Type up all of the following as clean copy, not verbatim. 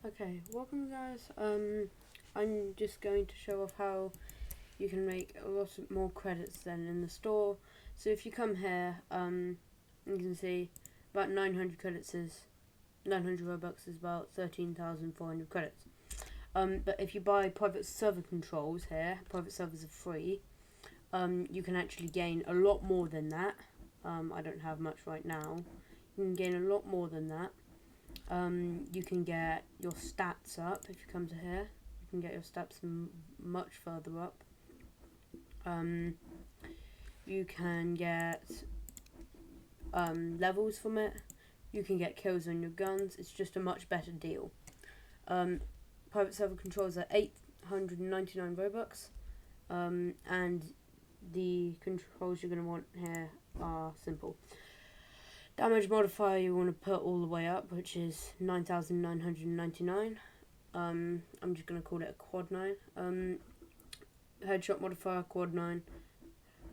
Okay, welcome guys. I'm just going to show off how you can make a lot more credits than in the store. So if you come here, you can see about 900 credits is 900 Robux is about 13,400 credits. But if you buy private server controls here, private servers are free. You can actually gain a lot more than that. I don't have much right now. You can gain a lot more than that. You can get your stats up if you come to here. You can get your stats much further up. You can get levels from it. You can get kills on your guns. It's just a much better deal. Private server controls are 899 Robux. And the controls you're going to want here are simple. Damage modifier you want to put all the way up, which is 9,999. I'm just going to call it a quad 9. Headshot modifier, quad 9.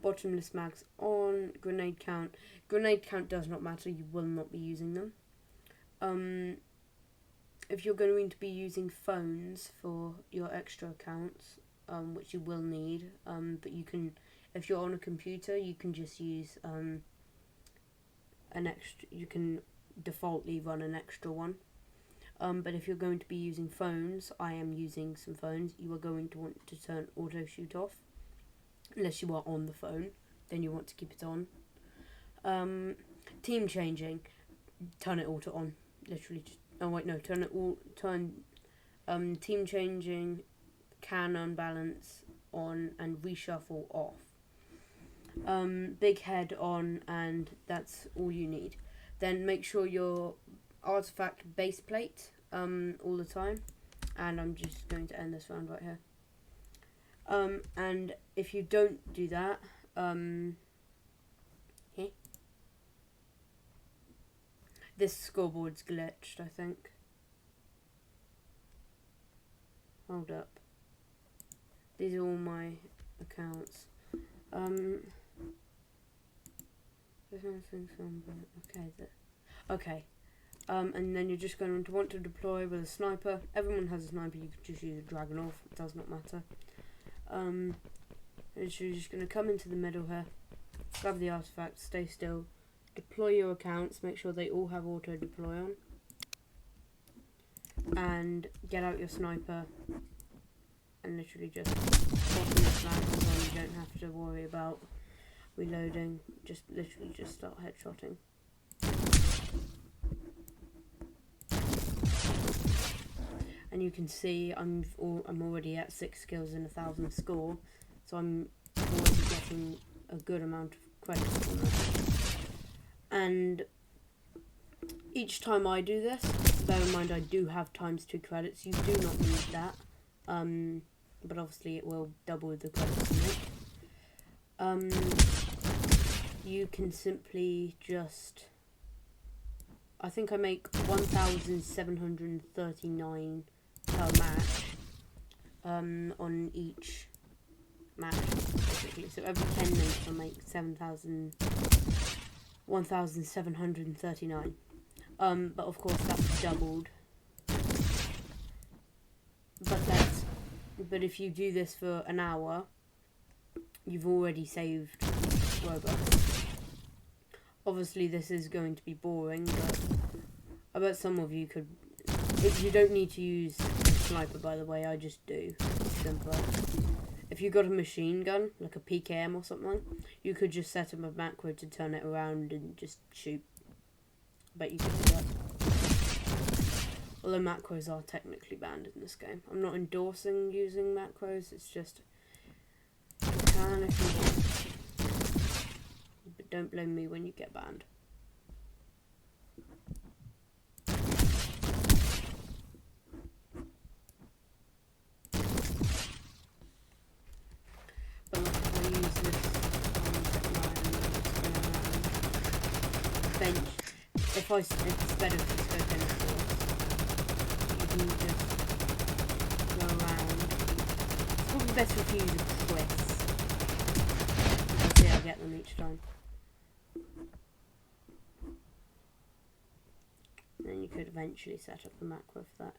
Bottomless mags on. Grenade count. Grenade count does not matter, you will not be using them. If you're going to be using phones for your extra accounts, which you will need, but you can, if you're on a computer, you can just use you can defaultly run an extra one. But if you're going to be using phones, I am using some phones, you are going to want to turn auto shoot off. Unless you are on the phone, then you want to keep it on. Team changing, turn it auto on. Literally just, oh wait, no, team changing, can unbalance on, and reshuffle off. Big head on, and that's all you need. Then make sure your artifact base plate all the time, and I'm just going to end this round right here. And if you don't do that, here, this scoreboard's glitched, I think. Hold up. These are all my accounts. Okay. And then you're just going to want to deploy with a sniper. Everyone has a sniper, you can just use a Dragunov, it does not matter. And so you're just going to come into the middle here, grab the artifact, stay still, deploy your accounts, make sure they all have auto deploy on, and get out your sniper, and literally just bottom the flags on. You don't have to worry about reloading, just literally just start headshotting. And you can see I'm already at 6 kills and 1,000 score, so I'm already getting a good amount of credits on that. And each time I do this, bear in mind I do have ×2 credits. You do not need that, but obviously it will double the credits you make. You can simply just, I think I make 1,739 per match on each match, basically. So every 10 minutes I make 1,739. But of course that's doubled. But if you do this for an hour, you've already saved Robux. Obviously this is going to be boring, but I bet some of you could. If you don't need to use a sniper, by the way, I just do. It's simple. If you got a machine gun, like a PKM or something, you could just set up a macro to turn it around and just shoot. Bet you could do that. Although macros are technically banned in this game. I'm not endorsing using macros, it's just you can if you want. But don't blame me when you get banned. But like if I use this bench, it's better if it's go bench force. You can just go around. It's probably better if you use a twist. See, I get them each time. could eventually set up a macro for that.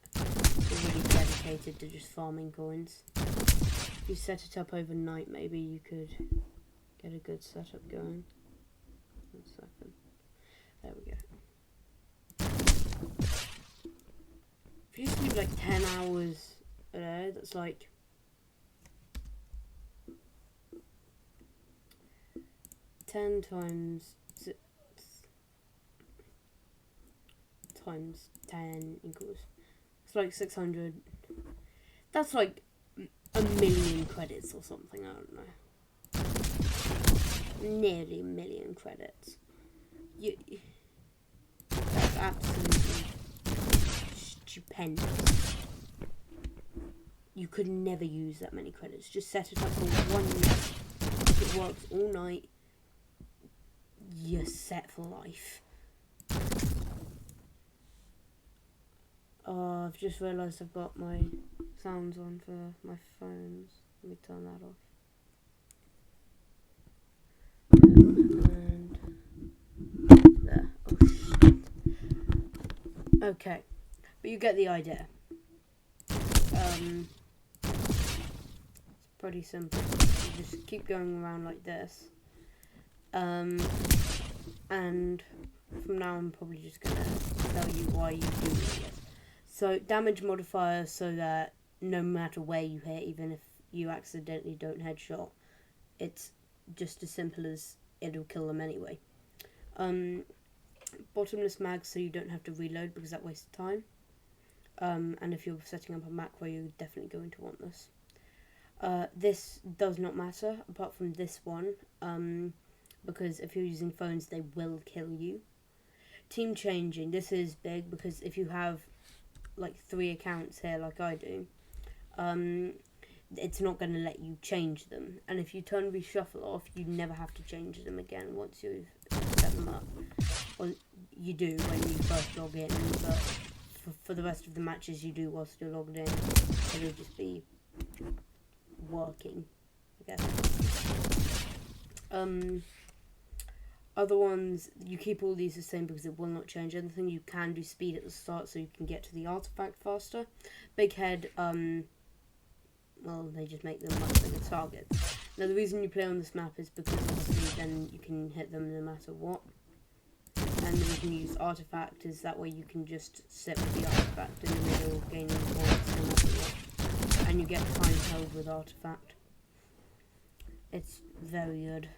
You're really dedicated to just farming coins. If you set it up overnight, maybe you could get a good setup going. 1 second. There we go. If you sleep like 10 hours a day, that's like 10 times 6 times 10 equals, it's like 600. That's like 1,000,000 credits or something, I don't know. Nearly 1,000,000 credits. That's absolutely stupendous. You could never use that many credits. Just set it up for 1 night. If it works all night, you're set for life. Oh, I've just realised I've got my sounds on for my phones. Let me turn that off. And there. Oh shit. Okay, but you get the idea. It's pretty simple. You just keep going around like this. And from now I'm probably just gonna tell you why you do this. So damage modifier, so that no matter where you hit, even if you accidentally don't headshot, it's just as simple as it'll kill them anyway. Bottomless mag, so you don't have to reload because that wastes time. And if you're setting up a macro, you're definitely going to want this. This does not matter apart from this one, because if you're using phones, they will kill you. Team changing, this is big because if you have like 3 accounts here like I do, it's not going to let you change them, and if you turn reshuffle off, you never have to change them again once you've set them up. Well, you do when you first log in, but for the rest of the matches you do whilst you're logged in, it'll just be working, I guess. Other ones, you keep all these the same because it will not change anything. You can do speed at the start so you can get to the artifact faster. Big head, well, they just make them much bigger targets. Now, the reason you play on this map is because obviously then you can hit them no matter what. And the reason you use artifact is that way you can just sit with the artifact in the middle, gaining points no matter what. And you get time held with artifact. It's very good.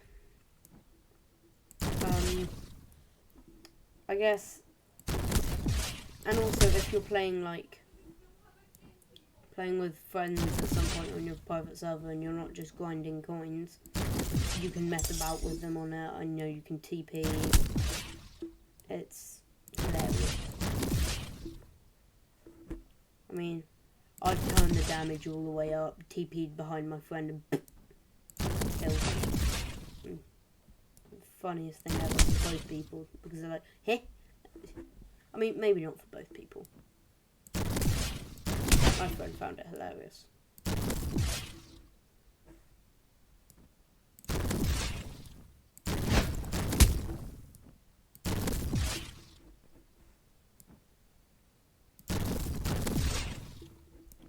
I guess, and also if you're playing with friends at some point on your private server and you're not just grinding coins, you can mess about with them on it. I know you can TP. It's hilarious. I mean, I've turned the damage all the way up, TP'd behind my friend and killed him. Funniest thing ever for both people, because they're like, hey? I mean, maybe not for both people. My friend found it hilarious.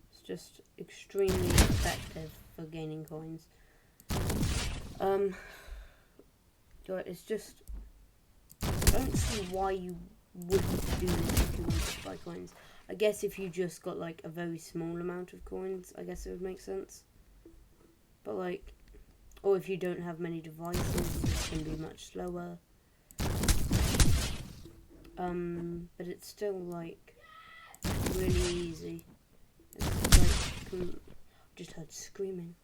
It's just extremely effective for gaining coins. It's just, I don't see why you wouldn't do this if you wanted to buy coins. I guess if you just got like a very small amount of coins, I guess it would make sense. But like, or if you don't have many devices, it can be much slower. But it's still like really easy. It's like, I just heard screaming.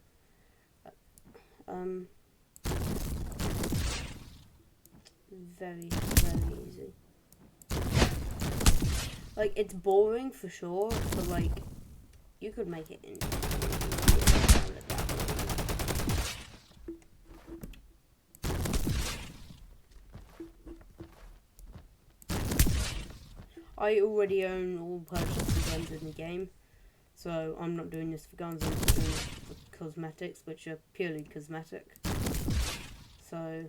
Very, very easy. Like, it's boring for sure, but like, you could make it in. I already own all purchases guns in the game, so I'm not doing this for guns, I'm just doing this for cosmetics, which are purely cosmetic. So,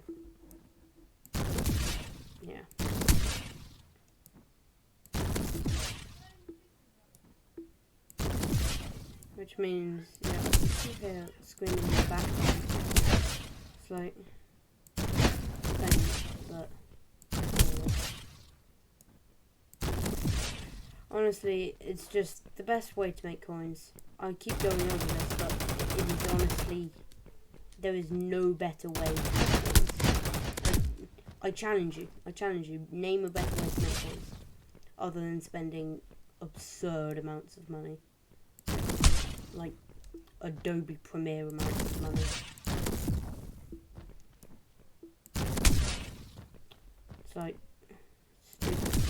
yeah. which means, yeah, you can hear screaming in the background. It's like, thanks, but honestly, it's just the best way to make coins. I keep going over this, but it is honestly, there is no better way to make coins. I challenge you, name a better way to make coins, other than spending absurd amounts of money. Like, Adobe Premiere amounts of money. It's like, stupid.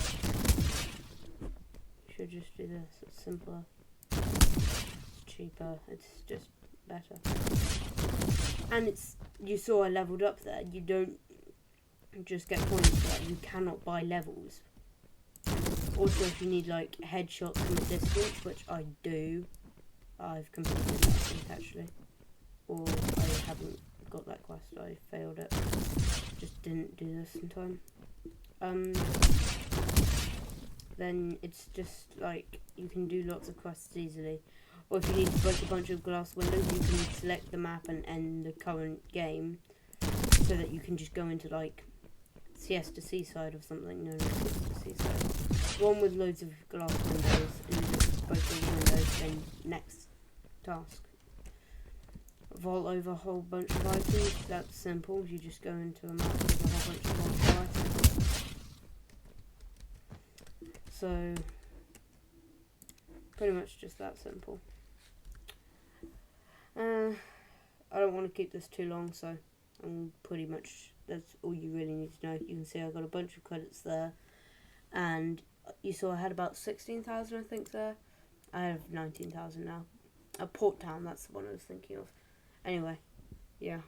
You should just do this, it's simpler. It's cheaper, it's just better. And it's, you saw I leveled up there, you don't just get coins for that, you cannot buy levels. Also, if you need like headshots from a distance, which I do, I've completed that, I think, actually. Or I haven't got that quest, I failed it. Just didn't do this in time. Then it's just like, you can do lots of quests easily. Or if you need to break a bunch of glass windows, you can select the map and end the current game, so that you can just go into like Siesta Seaside or something. No, not Siesta Seaside. One with loads of glass windows, and you just break all the windows, then next task. Vault over a whole bunch of items, that's simple, you just go into a map with a whole bunch of items. So, pretty much just that simple. I don't want to keep this too long, so I'm pretty much, that's all you really need to know. You can see I got a bunch of credits there, and you saw I had about 16,000 I think there. I have 19,000 now. Port Town, that's the one I was thinking of. Anyway, yeah.